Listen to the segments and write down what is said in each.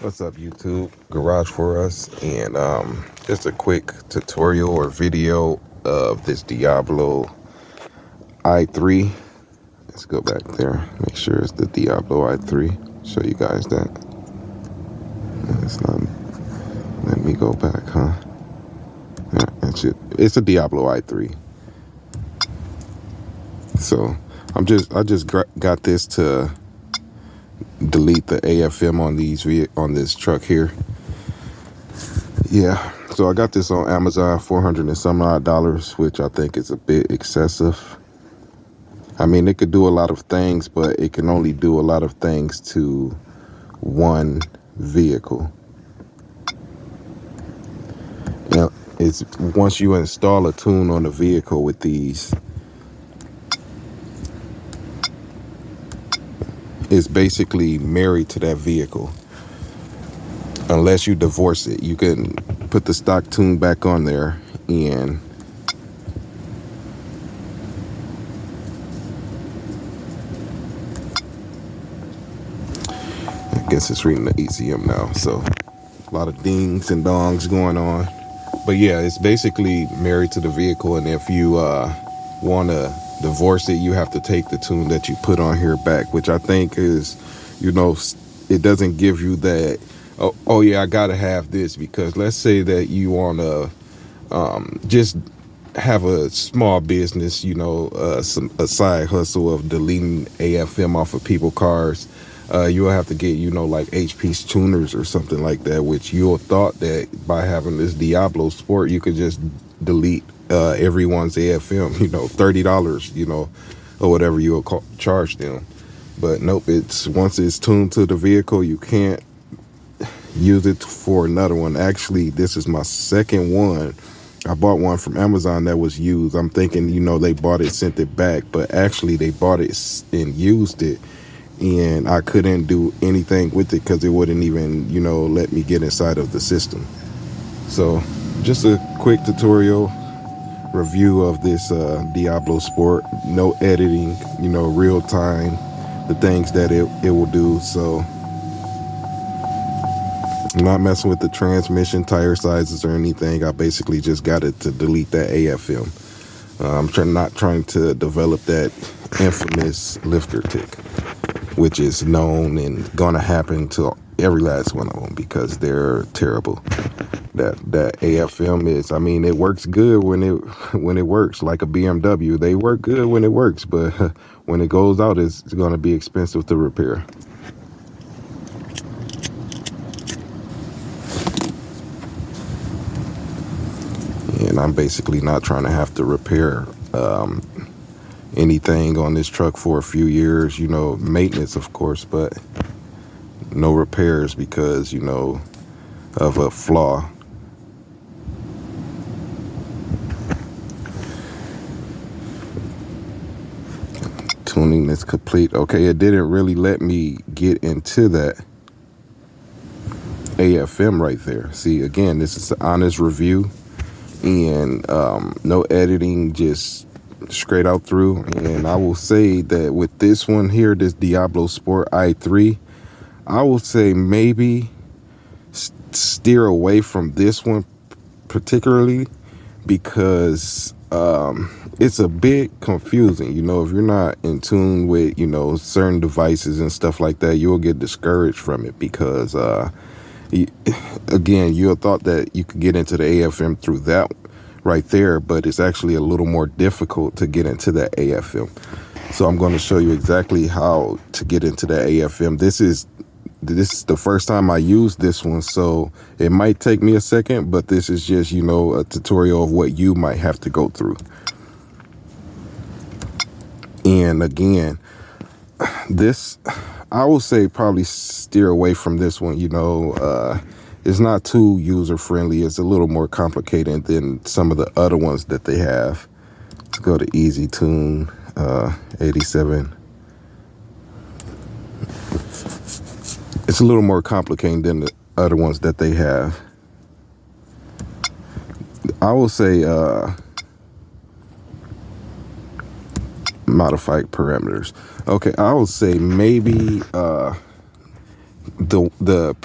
What's up, YouTube? Garage for us, and just a quick tutorial or video of this Diablo i3. Let's go back there, make sure it's the Diablo i3. Show you guys that. It's not. Let me go back, huh? Yeah, that's it. It's a Diablo i3. So I just got this to delete the AFM on this truck here. Yeah, so I got this on Amazon, $400 and some odd, which I think is a bit excessive. I mean, it could do a lot of things, but it can only do a lot of things to one vehicle. Now, it's once you install a tune on the vehicle with these, it's basically married to that vehicle. Unless you divorce it, you can put the stock tune back on there, and I guess it's reading the ECM now, so a lot of dings and dongs going on. But yeah, it's basically married to the vehicle, and if you want to divorce it, you have to take the tune that you put on here back, which I think is, it doesn't give you that, oh yeah, I gotta have this, because let's say that you want to just have a small business, a side hustle of deleting AFM off of people's cars. You'll have to get, like HP's tuners or something like that, which you'll thought that by having this DiabloSport, you could just delete everyone's AFM, $30, or whatever you'll charge them. But nope, once it's tuned to the vehicle, you can't use it for another one. Actually, this is my second one. I bought one from Amazon that was used. I'm thinking, they bought it, sent it back, but actually they bought it and used it, and I couldn't do anything with it because it wouldn't even, let me get inside of the system. So just a quick tutorial review of this DiabloSport. No editing, real time, the things that it will do. So I'm not messing with the transmission, tire sizes, or anything. I basically just got it to delete that AFM. I'm not trying to develop that infamous lifter tick, which is known and gonna happen to every last one of them because they're terrible. That AFM is, I mean, it works good when it works, like a BMW. They work good when it works, but when it goes out, it's gonna be expensive to repair. And I'm basically not trying to have to repair anything on this truck for a few years, maintenance, of course, but no repairs because, of a flaw. Tuning is complete. Okay, it didn't really let me get into that AFM right there. See, again, this is an honest review, and no editing, just straight out through. And I will say that with this one here, this DiabloSport i3, I will say maybe steer away from this one particularly because it's a bit confusing. If you're not in tune with certain devices and stuff like that, you'll get discouraged from it because again, you thought that you could get into the AFM through that right there, but it's actually a little more difficult to get into that AFM. So I'm going to show you exactly how to get into the AFM. This is the first time I used this one, so it might take me a second, but this is just, a tutorial of what you might have to go through. And again, this, I will say probably steer away from this one. It's not too user friendly. It's a little more complicated than some of the other ones that they have. Let's go to Easy Tune 87. It's a little more complicated than the other ones that they have. I will say modified parameters. Okay, I will say maybe the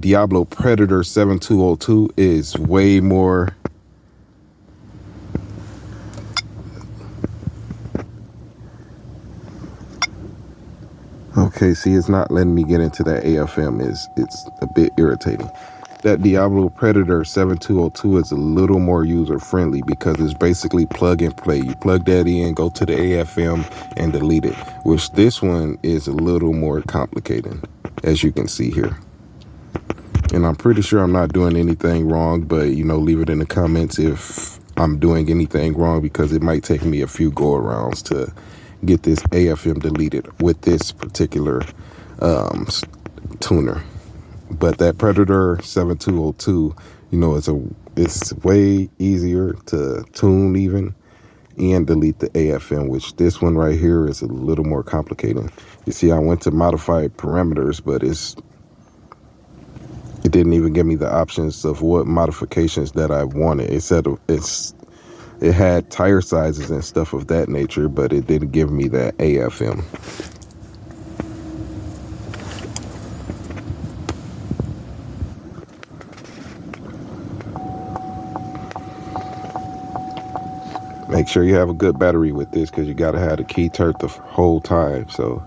Diablo Predator 7202 is way more. Okay, see, it's not letting me get into that AFM. It's a bit irritating. That Diablo Predator 7202 is a little more user friendly because it's basically plug and play. You plug that in, go to the AFM, and delete it. Which this one is a little more complicated, as you can see here. And I'm pretty sure I'm not doing anything wrong, but leave it in the comments if I'm doing anything wrong, because it might take me a few go-arounds to get this AFM deleted with this particular tuner. But that Predator 7202, it's way easier to tune even and delete the AFM, which this one right here is a little more complicated. You see, I went to modify parameters, but it didn't even give me the options of what modifications that I wanted. It said it had tire sizes and stuff of that nature, but it didn't give me that AFM. Make sure you have a good battery with this, because you got to have the key turned the whole time. So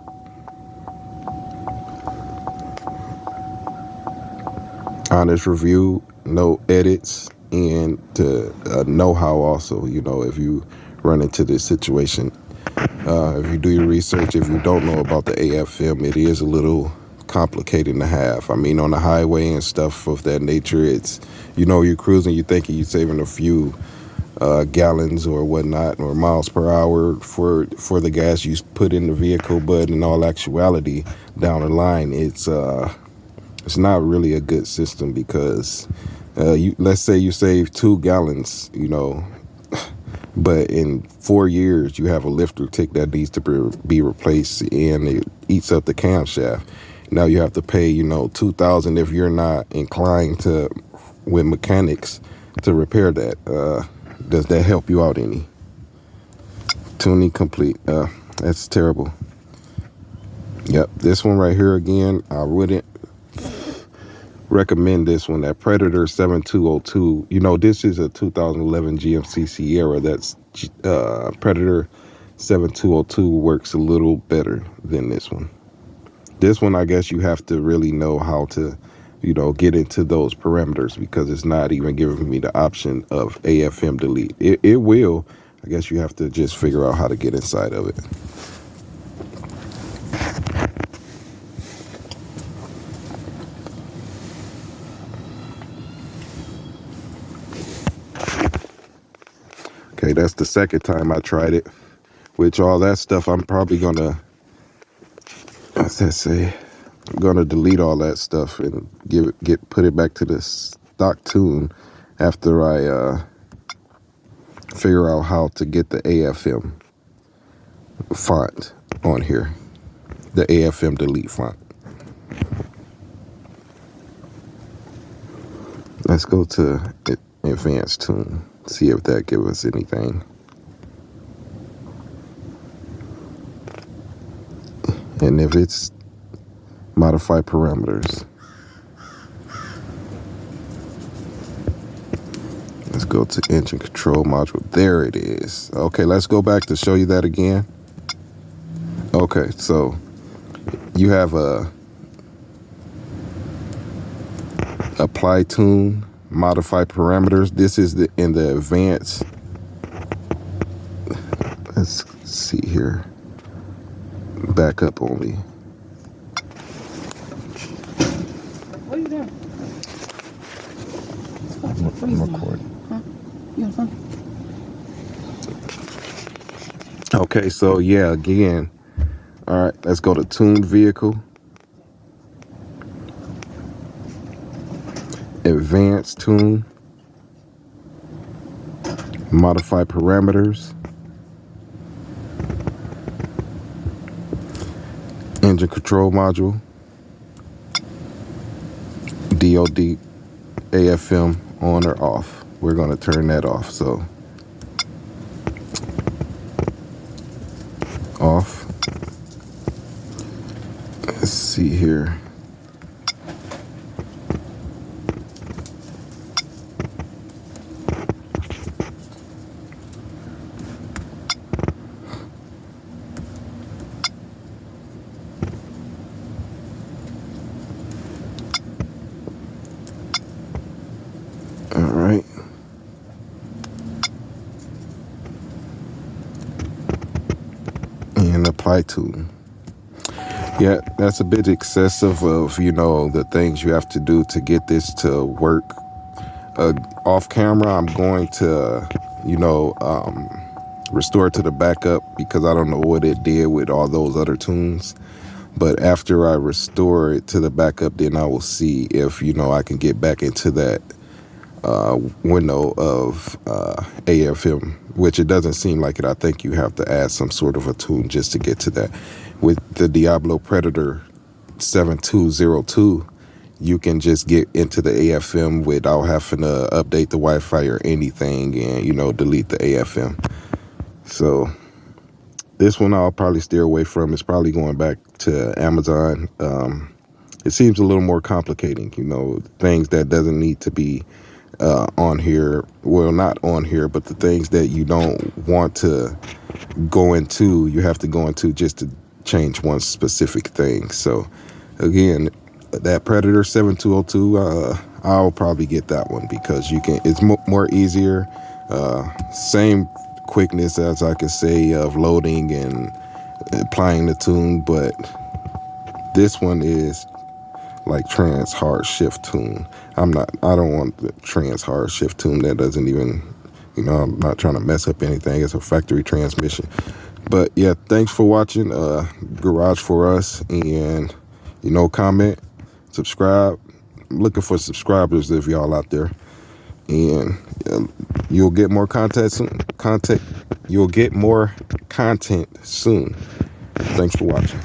honest review, no edits, and to know-how also, if you run into this situation. If you do your research, if you don't know about the AFM, it is a little complicated to have. I mean, on the highway and stuff of that nature, it's, you're cruising, you're thinking you're saving a few gallons or whatnot, or miles per hour for the gas you put in the vehicle, but in all actuality, down the line, it's not really a good system, because let's say you save 2 gallons, but in 4 years you have a lifter tick that needs to be replaced, and it eats up the camshaft. Now you have to pay $2,000 if you're not inclined to with mechanics to repair that. Does that help you out any? Tuning complete. That's terrible. Yep, this one right here again, I wouldn't recommend this one. That Predator 7202. This is a 2011 GMC Sierra. That's Predator 7202 works a little better than this one. This one, I guess you have to really know how to, get into those parameters, because it's not even giving me the option of AFM delete. It will. I guess you have to just figure out how to get inside of it. Okay, that's the second time I tried it. Which all that stuff, I'm probably gonna, what's that say? I'm gonna delete all that stuff and put it back to the stock tune after I figure out how to get the AFM font on here, the AFM delete font. Let's go to advanced tune, see if that gives us anything. And if it's modify parameters, let's go to engine control module. There it is. Okay, let's go back to show you that again. Okay, so you have a apply tune, modify parameters. This is in the advanced. Let's see here. Backup only. What are you doing? I'm recording. Huh? You on phone? Okay, so yeah, again. All right, let's go to tuned vehicle. Advanced tune. Modify parameters. Engine control module. DOD AFM on or off. We're going to turn that off. So off. Let's see here. apply tune. Yeah, that's a bit excessive of, the things you have to do to get this to work. Off camera, I'm going to, restore it to the backup because I don't know what it did with all those other tunes. But after I restore it to the backup, then I will see if, I can get back into that window of AFM, which it doesn't seem like it. I think you have to add some sort of a tune just to get to that. With the Diablo Predator 7202, you can just get into the AFM without having to update the Wi-Fi or anything and, delete the AFM. So this one I'll probably steer away from. It's probably going back to Amazon. It seems a little more complicating, things that doesn't need to be on here. Well, not on here, but the things that you don't want to go into, you have to go into just to change one specific thing. So again, that Predator 7202, I'll probably get that one because it's more easier, same quickness as I could say of loading and applying the tune, but this one is like trans hard shift tune. I don't want the trans hard shift tune. That doesn't even, I'm not trying to mess up anything. It's a factory transmission. But yeah, thanks for watching Garage for Us, and comment, subscribe. I'm looking for subscribers if y'all out there, and you'll get more content soon. You'll get more content soon. Thanks for watching.